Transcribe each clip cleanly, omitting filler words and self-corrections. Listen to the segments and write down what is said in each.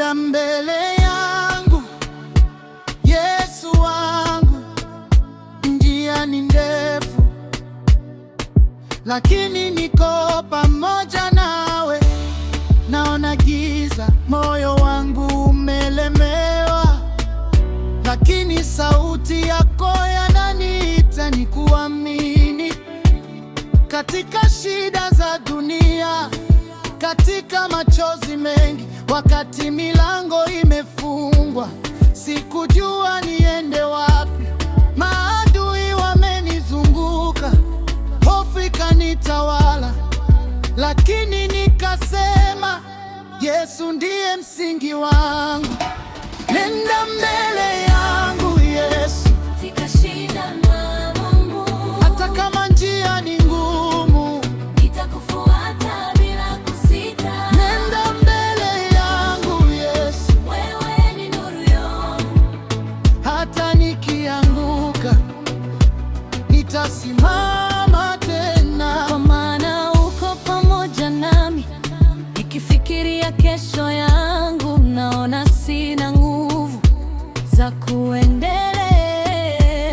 nenda mbele yangu, Yesu wangu. Njia ni ndefu, lakini niko pamoja nawe. Naona giza, moyo wangu umelemewa, lakini sauti yako yananiita nikuamini. Katika shida za dunia, katika machozi mengi, wakati milango imefungwa, sikujua niende wapi. Maadui wamenizunguka, hofu ikanitawala, lakini nikasema, Yesu ndiye msingi wangu. Nenda mbele yangu Yesu, katika shida na Mungu. Hata kama njia ni ngumu, nitakufuata bila kusita. nenda mbele yangu Yesu, Wewe ni nuru yangu. hata nikianguka nitasimama tena, Kwa maana uko pamoja nami. Nikifikiria kesho yangu, naona sina nguvu za kuendelea.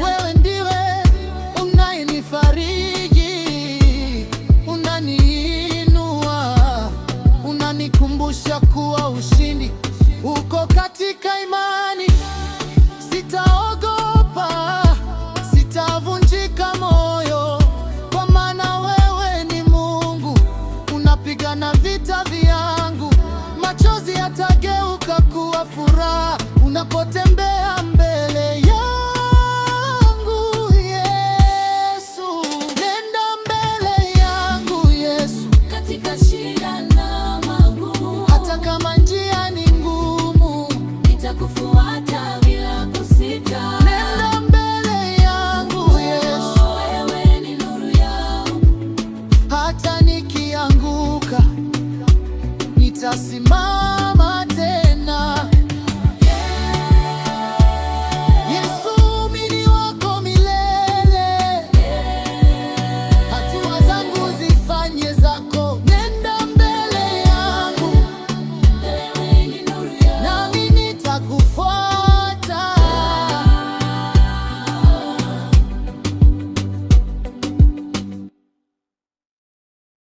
wewe ndiwe unayenifariji, unaniinua, unanikumbusha kuwa ushindi uko katika imani. Sitaogopa, sitavunjika moyo, kwa maana wewe ni Mungu, unapigana vita vyangu. Machozi yatageuka kuwa furaha unapotembea mbele yangu. Yesu, nenda mbele yangu Yesu, Katika shida na magumu, hata kama njia ni ngumu, nitakufuata